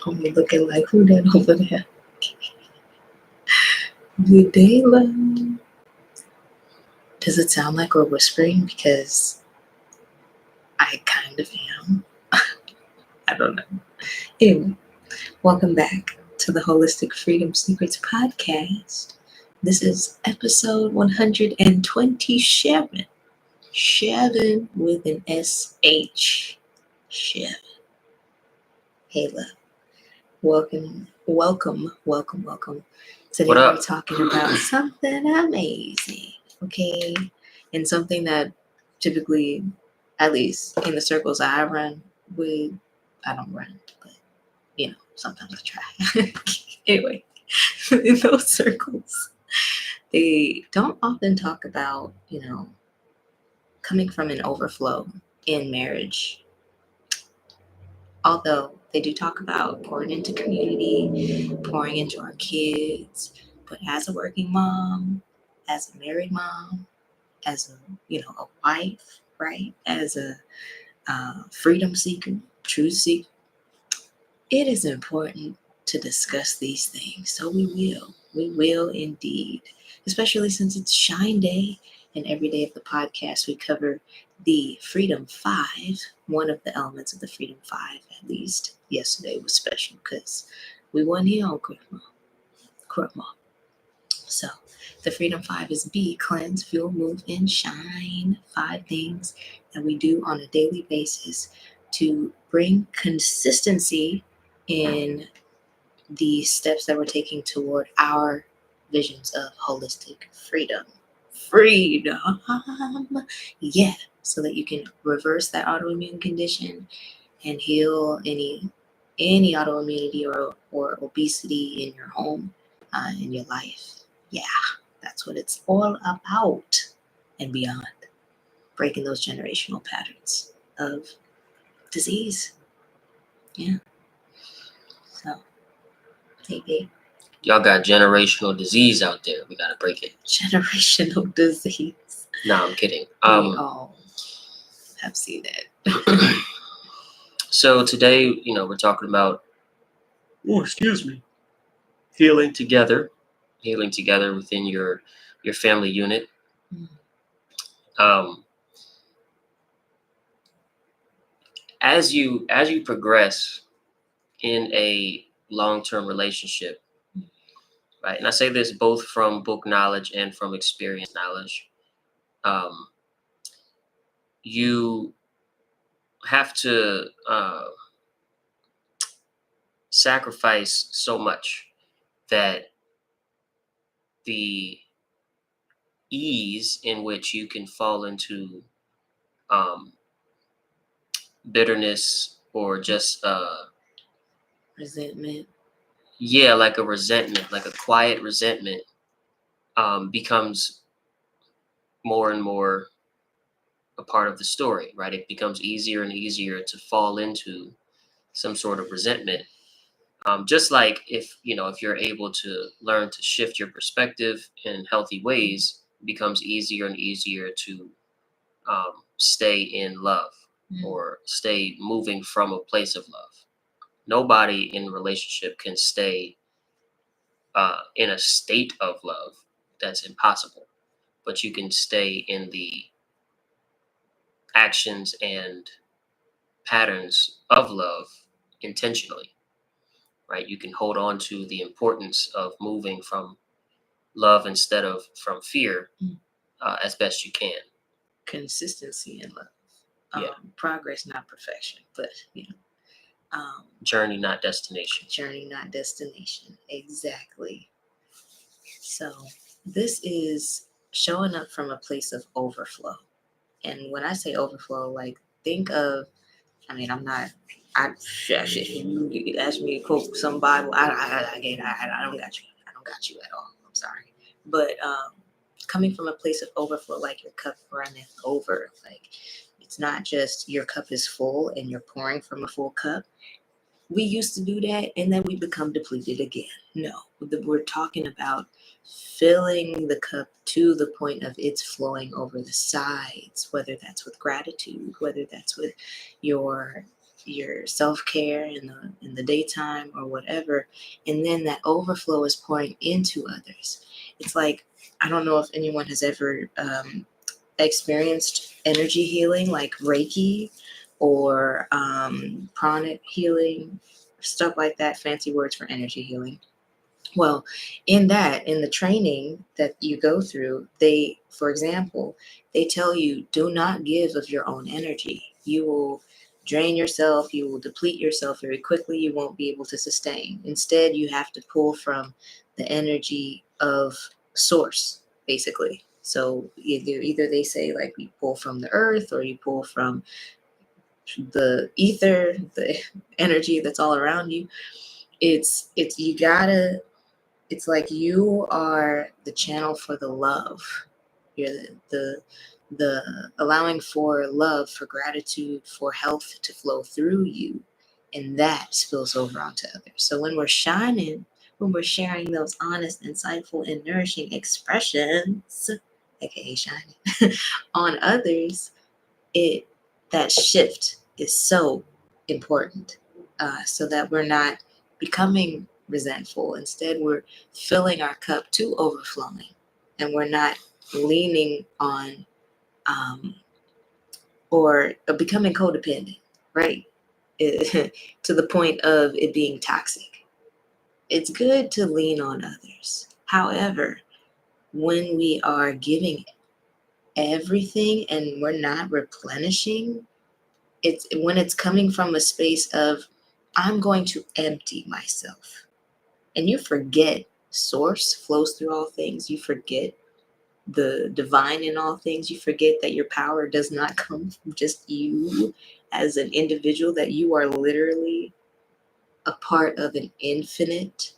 I'm looking like, who that over there? Good day, love. Does it sound like we're whispering? Because I kind of am. I don't know. Anyway, welcome back to the Holistic Freedom Secrets podcast. This is episode 127. Seven with an SH. Seven. Hey, love. Welcome. Today What we're up? talking about something amazing, okay? And something that typically, at least in the circles I run with, I don't run, but sometimes I try. Anyway, in those circles, they don't often talk about, coming from an overflow in marriage. Although they do talk about pouring into community, pouring into our kids, but as a working mom, as a married mom, as a wife, right? As a freedom seeker, truth seeker, it is important to discuss these things. So we will indeed, especially since it's Shine Day, and every day of the podcast we cover the Freedom Five, one of the elements of the Freedom Five. At least yesterday was special because we won here on Kurma. So the Freedom Five is be, cleanse, fuel, move, and shine. 5 things that we do on a daily basis to bring consistency in the steps that we're taking toward our visions of holistic freedom. Freedom. Yeah. So that you can reverse that autoimmune condition and heal any autoimmunity or obesity in your home, in your life. Yeah, that's what it's all about and beyond. Breaking those generational patterns of disease. Yeah. So, take Y'all got generational disease out there. We gotta break it. generational disease. Nah, I'm kidding. We all have seen that. So today, we're talking about healing together within your family unit. Um, as you progress in a long-term relationship, right? And I say this both from book knowledge and from experience knowledge. You have to sacrifice so much that the ease in which you can fall into bitterness or just Resentment. Yeah, like a resentment, like a quiet resentment, becomes more and more a part of the story, right? It becomes easier and easier to fall into some sort of resentment. Just like if you're able to learn to shift your perspective in healthy ways, it becomes easier and easier to stay in love or stay moving from a place of love. Nobody in a relationship can stay in a state of love. That's impossible. But you can stay in the actions and patterns of love intentionally, right? You can hold on to the importance of moving from love instead of from fear as best you can. Consistency in love. Yeah. Progress, not perfection, but journey, not destination. Journey, not destination. Exactly. So this is showing up from a place of overflow. And when I say overflow, like think of, I'm not, you ask me to quote some Bible, I don't got you. I don't got you at all. I'm sorry. But coming from a place of overflow, like your cup runneth over, like it's not just your cup is full and you're pouring from a full cup. We used to do that and then we become depleted again. No, we're talking about filling the cup to the point of it's flowing over the sides, whether that's with gratitude, whether that's with your your self-care in the daytime or whatever, and then that overflow is pouring into others. It's like, I don't know if anyone has ever experienced energy healing like Reiki or pranic healing, stuff like that, fancy words for energy healing. Well, in the training that you go through, they, for example, they tell you, do not give of your own energy. You will drain yourself, you will deplete yourself very quickly, you won't be able to sustain. Instead, you have to pull from the energy of source, basically. So either they say like you pull from the earth or you pull from the ether, the energy that's all around you. It's you gotta it's like you are the channel for the love. You're the allowing for love, for gratitude, for health to flow through you, and that spills over onto others. So when we're shining, when we're sharing those honest, insightful, and nourishing expressions, aka shining, on others, it that shift is so important, so that we're not becoming resentful. Instead, we're filling our cup to overflowing, and we're not leaning on or becoming codependent, right? To the point of it being toxic. It's good to lean on others. However, when we are giving everything and we're not replenishing, it's when it's coming from a space of, I'm going to empty myself. And you forget source flows through all things. You forget the divine in all things. You forget that your power does not come from just you as an individual, that you are literally a part of an infinite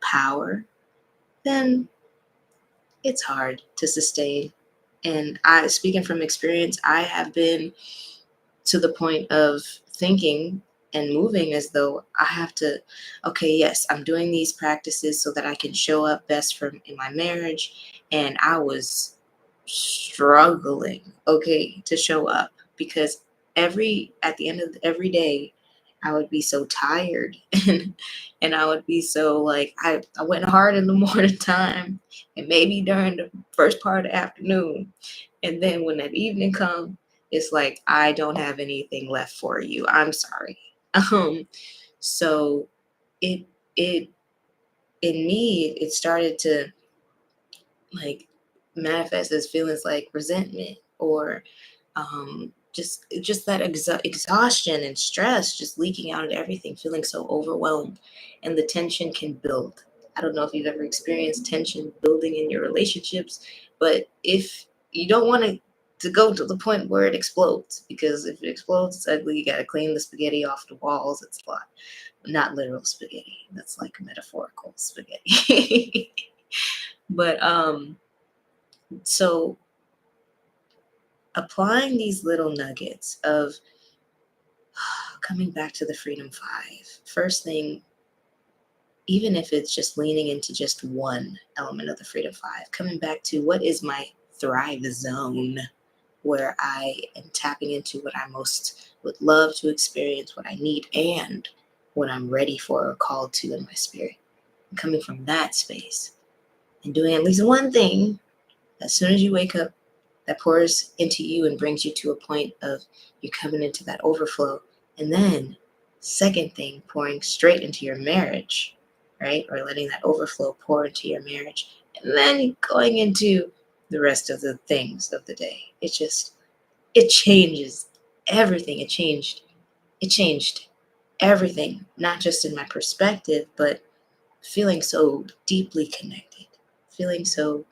power. Then it's hard to sustain. And speaking from experience, I have been to the point of thinking and moving as though I have to, okay, yes, I'm doing these practices so that I can show up best in my marriage. And I was struggling, okay, to show up, because at the end of every day, I would be so tired and I would be so like, I went hard in the morning time and maybe during the first part of the afternoon. And then when that evening comes, it's like, I don't have anything left for you. I'm sorry. Um, so it it in me, it started to like manifest as feelings like resentment or just that exhaustion and stress just leaking out at everything, feeling so overwhelmed, and the tension can build. I don't know if you've ever experienced tension building in your relationships, but if you don't want to go to the point where it explodes, because if it explodes, it's ugly. You got to clean the spaghetti off the walls. It's a lot. Not literal spaghetti. That's like metaphorical spaghetti. But so applying these little nuggets of coming back to the Freedom Five, first thing, even if it's just leaning into just one element of the Freedom Five, coming back to what is my thrive zone, where I am tapping into what I most would love to experience, what I need, and what I'm ready for or called to in my spirit. And coming from that space and doing at least one thing as soon as you wake up that pours into you and brings you to a point of you coming into that overflow. And then, second thing, pouring straight into your marriage, right? Or letting that overflow pour into your marriage. And then going into the rest of the things of the day. It changes everything. It changed everything, not just in my perspective, but feeling so deeply connected, feeling so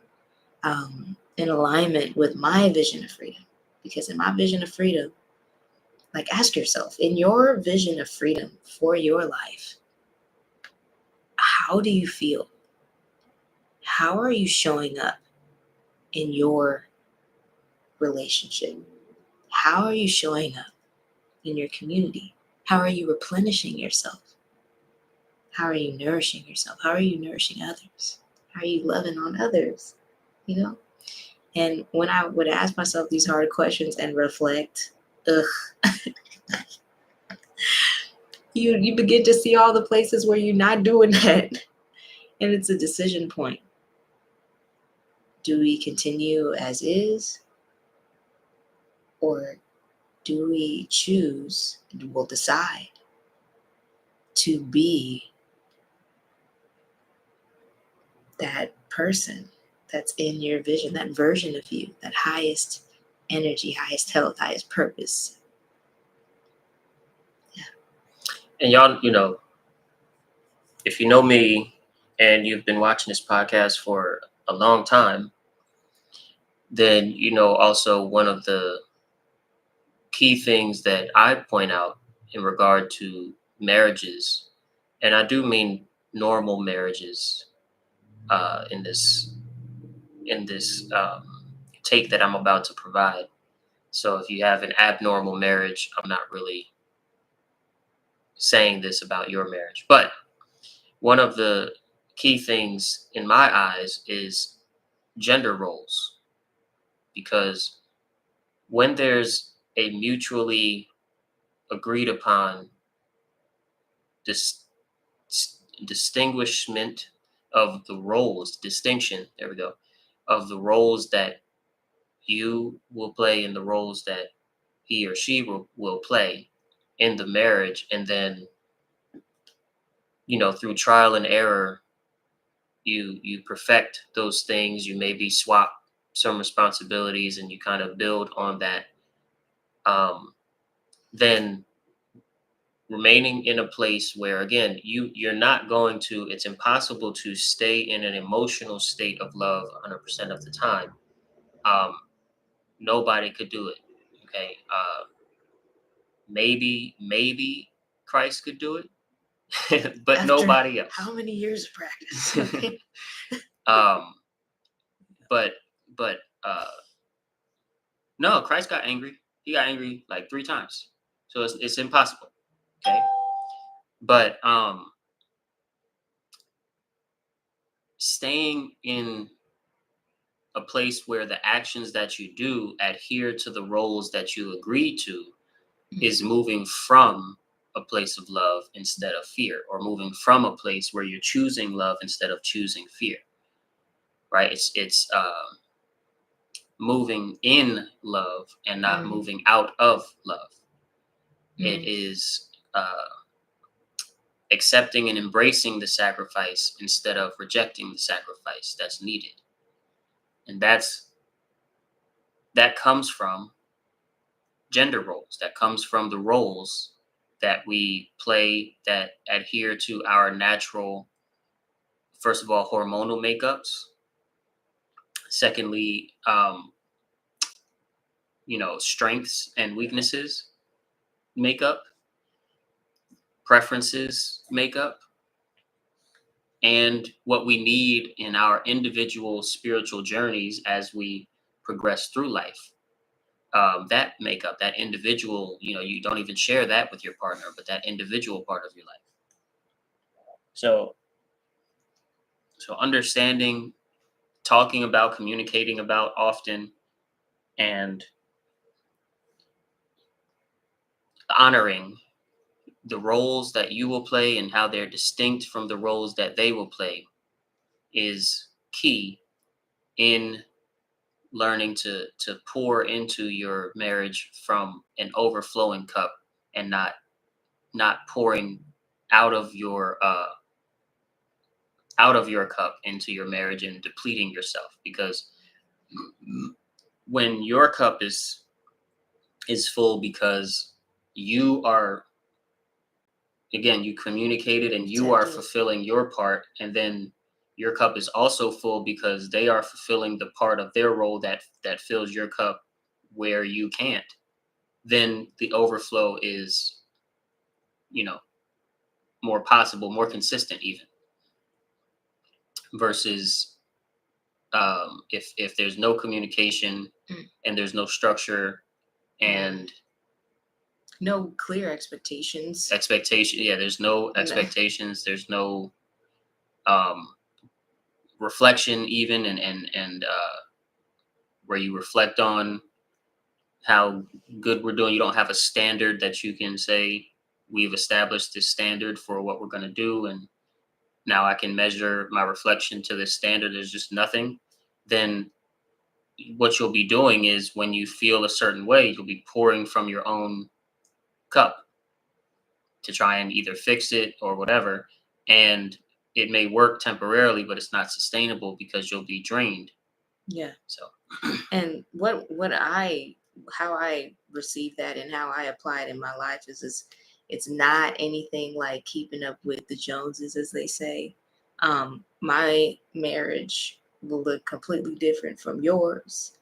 in alignment with my vision of freedom. Because in my vision of freedom, like, ask yourself, in your vision of freedom for your life, how do you feel? How are you showing up in your relationship? How are you showing up in your community? How are you replenishing yourself? How are you nourishing yourself? How are you nourishing others? How are you loving on others? You know? And when I would ask myself these hard questions and reflect, ugh, you begin to see all the places where you're not doing that. And it's a decision point. Do we continue as is? Or do we choose, and we'll decide to be that person that's in your vision, that version of you, that highest energy, highest health, highest purpose? Yeah. And y'all, if you know me and you've been watching this podcast for a long time, then also one of the key things that I point out in regard to marriages, and I do mean normal marriages, in this take that I'm about to provide. So if you have an abnormal marriage, I'm not really saying this about your marriage. But one of the key things in my eyes is gender roles, because when there's a mutually agreed upon dis- distinguishment of the roles, distinction, there we go, of the roles that you will play and the roles that he or she will play in the marriage, and then through trial and error you perfect those things. You maybe swap some responsibilities and you kind of build on that. Then remaining in a place where, again, you're not going to, it's impossible to stay in an emotional state of love 100% of the time. Nobody could do it. Okay. Maybe Christ could do it, but After nobody else. how many years of practice? But no, Christ got angry. He got angry like 3 times. So it's impossible. Okay. But staying in a place where the actions that you do adhere to the roles that you agree to is moving from a place of love instead of fear, or moving from a place where you're choosing love instead of choosing fear. Right? It's moving in love and not moving out of love. It is accepting and embracing the sacrifice instead of rejecting the sacrifice that's needed. And that comes from gender roles. That comes from the roles that we play that adhere to our natural, first of all, hormonal makeups. Secondly, strengths and weaknesses makeup, preferences makeup, and what we need in our individual spiritual journeys as we progress through life. That makeup, that individual, you don't even share that with your partner, but that individual part of your life. So understanding, talking about, communicating about often, and honoring the roles that you will play and how they're distinct from the roles that they will play is key in learning to pour into your marriage from an overflowing cup, and not pouring out of your cup into your marriage and depleting yourself. Because when your cup is full because you are, again, you communicated and you are fulfilling your part, and then your cup is also full because they are fulfilling the part of their role that fills your cup where you can't, then the overflow is more possible, more consistent even, versus if there's no communication and there's no structure and no clear expectations. Yeah, there's no expectations. There's no reflection even, and where you reflect on how good we're doing. You don't have a standard that you can say, we've established this standard for what we're going to do, and now I can measure my reflection to this standard as just nothing, then what you'll be doing is when you feel a certain way, you'll be pouring from your own cup to try and either fix it or whatever. And it may work temporarily, but it's not sustainable because you'll be drained. Yeah. So, And how I receive that and how I apply it in my life is it's not anything like keeping up with the Joneses, as they say. My marriage will look completely different from yours.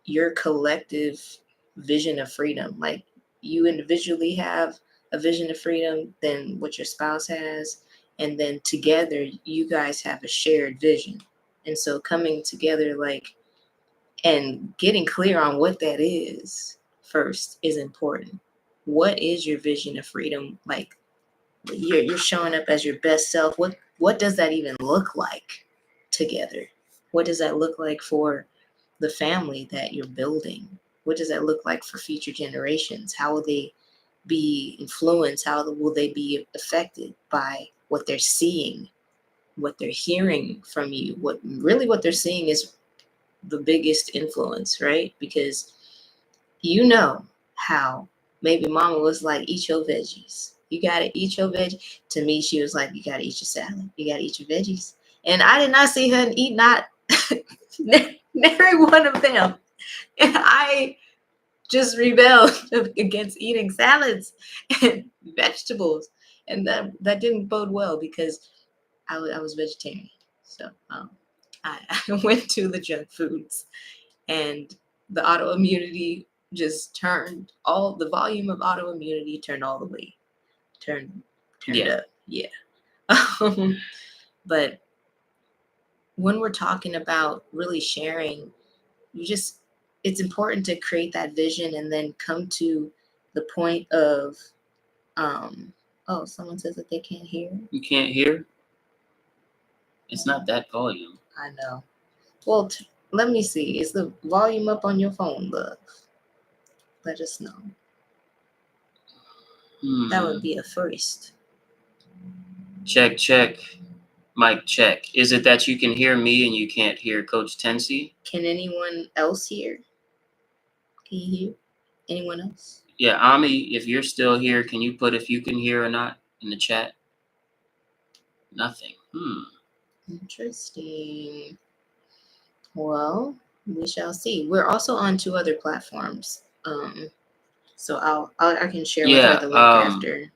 Your collective vision of freedom, like you individually have a vision of freedom than what your spouse has, and then together you guys have a shared vision. And so coming together, like, and getting clear on what that is first is important. What is your vision of freedom? Like, you're showing up as your best self. What does that even look like together? What does that look like for the family that you're building? What does that look like for future generations? How will they be influenced? How will they be affected by what they're seeing, what they're hearing from you? What they're seeing is the biggest influence, right? Because you know how maybe mama was like, eat your veggies. You gotta eat your veggies. To me, she was like, you gotta eat your salad. You gotta eat your veggies. And I did not see her eat not nary one of them. And I just rebelled against eating salads and vegetables. And that didn't bode well because I was vegetarian. So I went to the junk foods, and the autoimmunity just the volume of autoimmunity turned all the way, turned yeah. up. Yeah. But when we're talking about really sharing, it's important to create that vision and then come to the point of, oh, someone says that they can't hear. You can't hear? It's not that volume. I know. Well, let me see. Is the volume up on your phone, love? Let us know. That would be a first. Check, check. Mic check. Is it that you can hear me and you can't hear Coach Tensi? Can anyone else hear? Can you hear? Anyone else? Yeah, Ami, if you're still here, can you put if you can hear or not in the chat? Nothing. Interesting. Well, we shall see. We're also on 2 other platforms. So I can share with her the link after.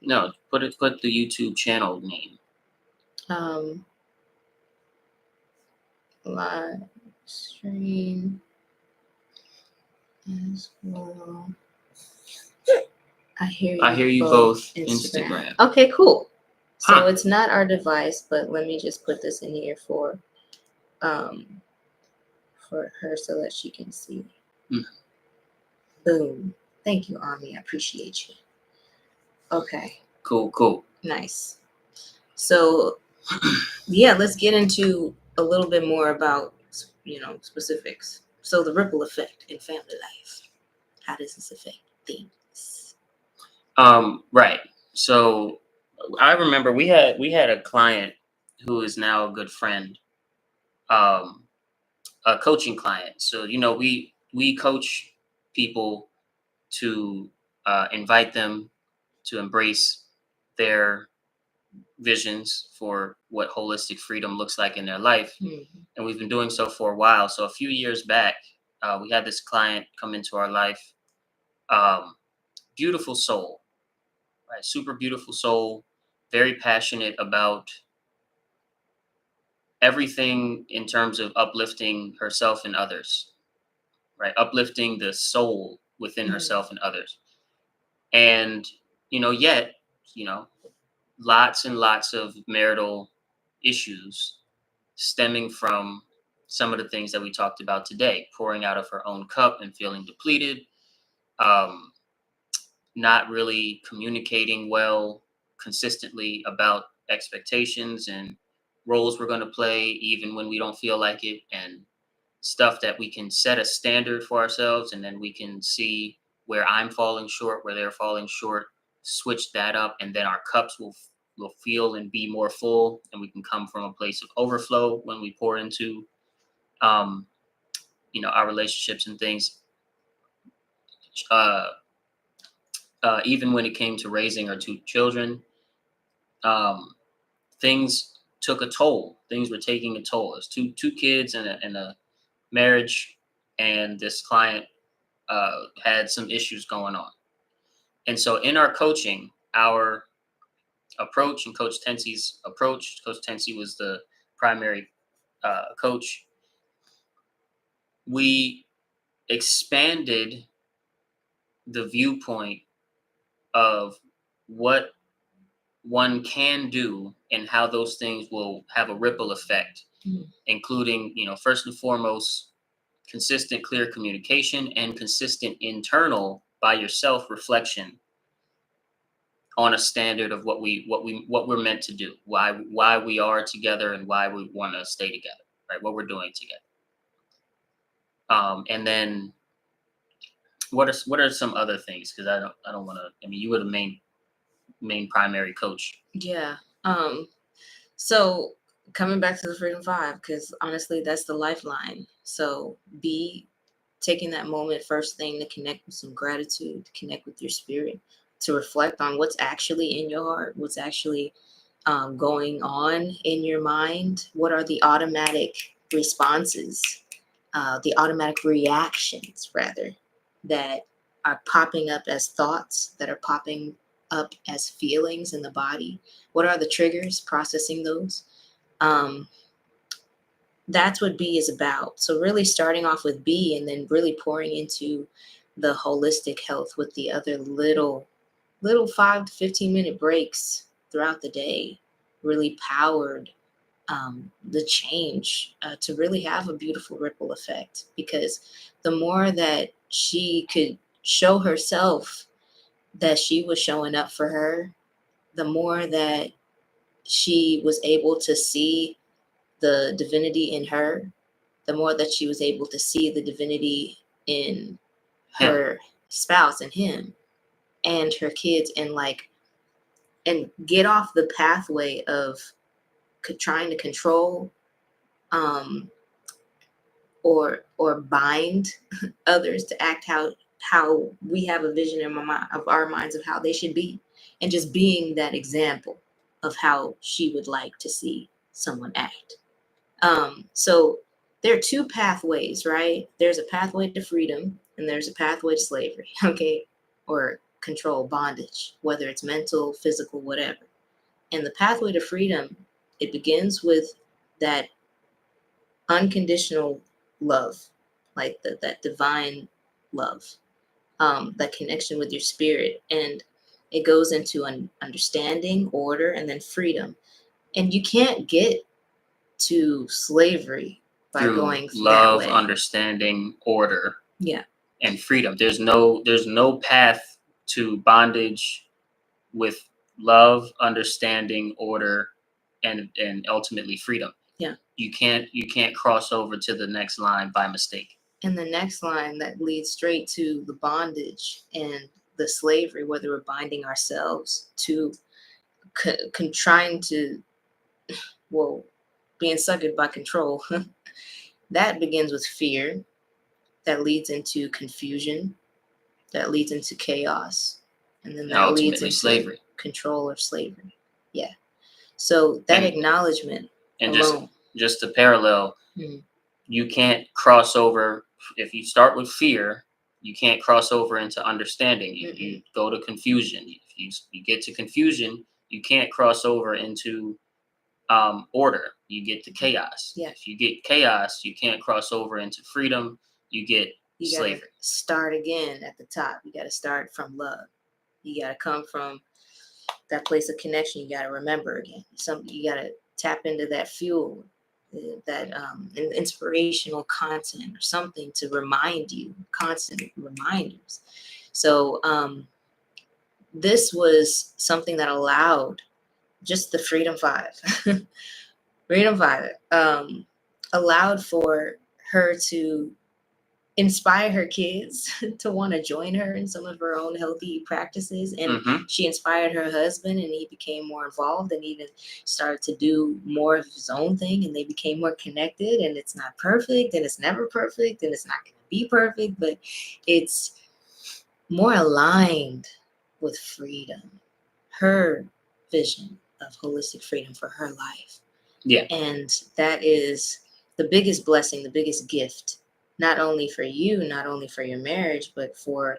No, put the YouTube channel name. Live stream as well. I hear you both. Instagram. Okay, cool. So it's not our device, but let me just put this in here for her so that she can see. Boom. Thank you, Ami. I appreciate you. Okay. Cool. Nice. So yeah, let's get into a little bit more about, specifics. So the ripple effect in family life. How does this affect things? Right. So I remember we had a client who is now a good friend, a coaching client. So we coach people to invite them to embrace their visions for what holistic freedom looks like in their life. Mm-hmm. And we've been doing so for a while. So a few years back, we had this client come into our life. Beautiful soul, right? Super beautiful soul, very passionate about everything in terms of uplifting herself and others, right? Uplifting the soul within herself and others. And, yet, lots and lots of marital issues stemming from some of the things that we talked about today, pouring out of her own cup and feeling depleted, not really communicating well consistently about expectations and roles we're going to play, even when we don't feel like it, and stuff that we can set a standard for ourselves and then we can see where I'm falling short, where they're falling short, switch that up, and then our cups will feel and be more full, and we can come from a place of overflow when we pour into um, our relationships and things. Uh, Even when it came to raising our two children, um, things took a toll. Things were taking a toll. It's two kids and a marriage, and this client had some issues going on. And so in our coaching, our approach and Coach Tensy's approach, Coach Tensy was the primary coach. We expanded the viewpoint of what one can do and how those things will have a ripple effect, including, first and foremost, consistent, clear communication and consistent internal by yourself reflection on a standard of what we're meant to do, why we are together and why we want to stay together, right? What we're doing together. And then what are some other things? Because I don't want to. I mean, you were the main primary coach. Yeah. So coming back to the Freedom Five, because honestly, that's the lifeline. So be taking that moment first thing to connect with some gratitude, to connect with your spirit, to reflect on what's actually in your heart, what's actually going on in your mind. What are the automatic responses, the automatic reactions, rather, that are popping up as thoughts, that are popping up as feelings in the body? What are the triggers? Processing those. Um, that's what B is about. So really starting off with B and then really pouring into the holistic health with the other little 5 to 15-minute breaks throughout the day really powered the change to really have a beautiful ripple effect, because the more that she could show herself that she was showing up for her, the more that she was able to see the divinity in her, the more that she was able to see the divinity in her spouse and him and her kids, and get off the pathway of trying to control um, or bind others to act how we have a vision in our minds of how they should be, and just being that example of how she would like to see someone act. So there are two pathways, right? There's a pathway to freedom and there's a pathway to slavery, okay? Or control, bondage, whether it's mental, physical, whatever. And the pathway to freedom, it begins with that unconditional love, like that divine love, that connection with your spirit. And it goes into an understanding, order, and then freedom. And you can't get to slavery by Through going love, that way. understanding, order, Yeah, and freedom. There's no path to bondage with love, understanding, order, and ultimately freedom. yeah. You can't cross over to the next line by mistake. And the next line that leads straight to the bondage and the slavery, whether we're binding ourselves to trying to, well, being suckered by control. That begins with fear, that leads into confusion, that leads into chaos, and then And that leads ultimately into slavery. control or slavery. Yeah. So that acknowledgement And alone. just to parallel, Mhm. you can't cross over. If you start with fear, you can't cross over into understanding. You go to confusion. If you get to confusion, you can't cross over into order. You get to chaos. Yeah. If you get chaos, you can't cross over into freedom. You get slavery. Gotta start again at the top. You gotta start from love. You gotta come from that place of connection. You gotta remember again. You gotta tap into that fuel, that inspirational content or something to remind you, constant reminders. So this was something that allowed just the Freedom Five. Freedom Five allowed for her to inspire her kids to want to join her in some of her own healthy practices. And she inspired her husband, and he became more involved and even started to do more of his own thing, and they became more connected. And it's not perfect, and it's never perfect, and it's not going to be perfect, but it's more aligned with freedom, her vision of holistic freedom for her life. Yeah. And that is the biggest blessing, the biggest gift, not only for you, not only for your marriage, but for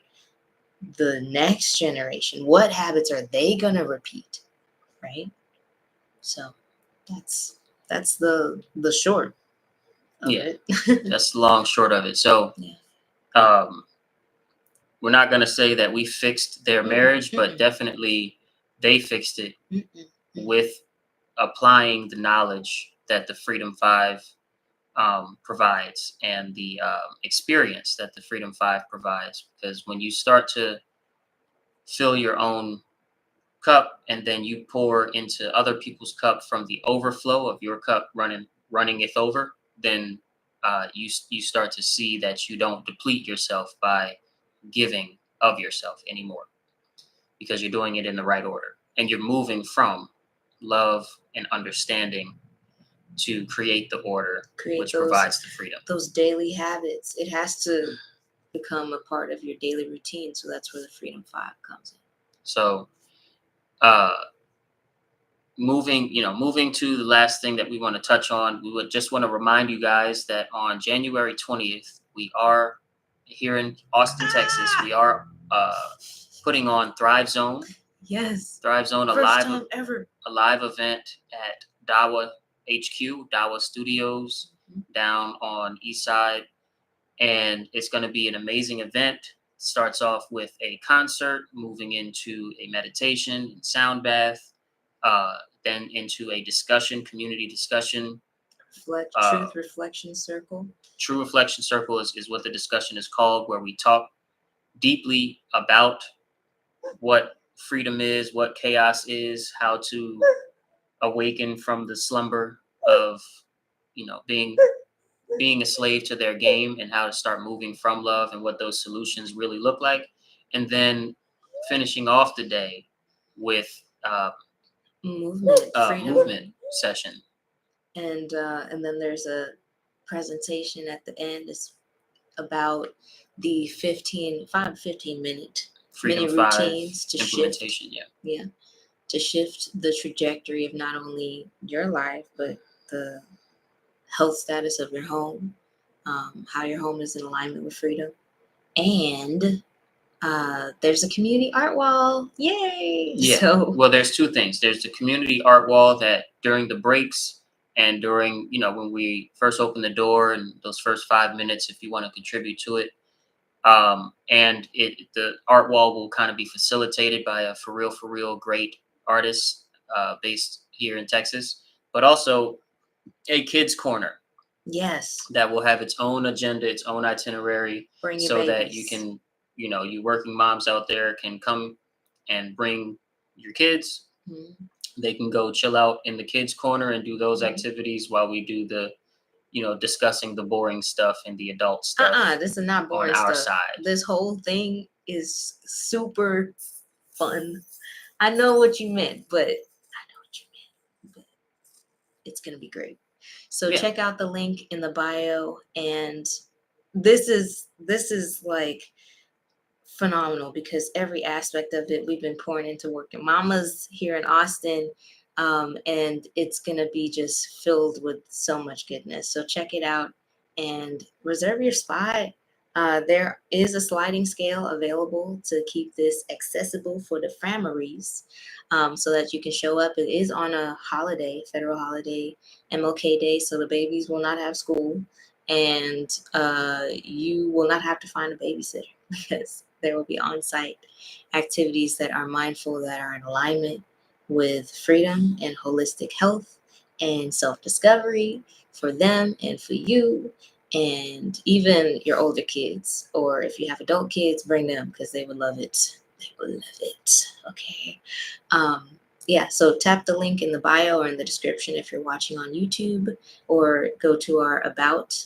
the next generation. What habits are they going to repeat? Right? So that's the short of it. That's the long short of it. So we're not going to say that we fixed their marriage, but definitely they fixed it with applying the knowledge that the Freedom Five provides and the experience that the Freedom Five provides. Because when you start to fill your own cup and then you pour into other people's cup from the overflow of your cup running it over, then you start to see that you don't deplete yourself by giving of yourself anymore, because you're doing it in the right order and you're moving from love and understanding to create the order which provides the freedom. Those daily habits, it has to become a part of your daily routine. So that's where the Freedom Five comes in. So moving to the last thing that we want to touch on, we would just want to remind you guys that on January 20th, we are here in Austin, Texas. We are putting on Thrive Zone. Yes. Thrive Zone, First time ever. A live event at Dawa HQ, Dawa Studios, down on East Side. And it's going to be an amazing event. Starts off with a concert, moving into a meditation and sound bath, then into a discussion, community discussion. Truth Reflection Circle. True Reflection Circle is what the discussion is called, where we talk deeply about what freedom is, what chaos is, how to awaken from the slumber of, being a slave to their game, and how to start moving from love and what those solutions really look like. And then finishing off the day with movement session. And then there's a presentation at the end. It's about the 5 to 15 minute Freedom mini routines to implementation. Shift, to shift the trajectory of not only your life, but the health status of your home, how your home is in alignment with freedom. And there's a community art wall. Yay! Yeah. Well, there's two things. There's the community art wall that during the breaks and during, when we first open the door and those first 5 minutes, if you want to contribute to it. And the art wall will kind of be facilitated by a for real great artist based here in Texas, but also a kids corner. Yes. That will have its own agenda, its own itinerary, so that you can, you working moms out there can come and bring your kids. Mm-hmm. They can go chill out in the kids corner and do those activities while we do the, discussing the boring stuff and the adult stuff. This is not boring on our stuff. side. This whole thing is super fun. I know what you meant, but it's going to be great. So check out the link in the bio. And this is like phenomenal, because every aspect of it we've been pouring into working mamas here in Austin. And it's going to be just filled with so much goodness. So check it out and reserve your spot. There is a sliding scale available to keep this accessible for the families, so that you can show up. It is on a holiday, federal holiday, MLK Day, so the babies will not have school, and you will not have to find a babysitter, because there will be on-site activities that are mindful, that are in alignment with freedom and holistic health and self-discovery for them and for you, and even your older kids, or if you have adult kids, bring them, because they would love it. They would love it. Okay. So tap the link in the bio or in the description if you're watching on YouTube, or go to our About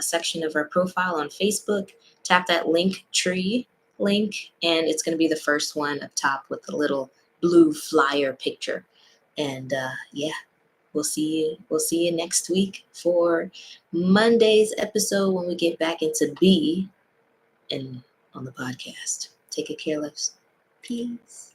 section of our profile on Facebook. Tap that link tree link, and it's going to be the first one up top with the little blue flyer picture. And yeah, we'll see you. We'll see you next week for Monday's episode when we get back into B and on the podcast. Take care, loves. Peace.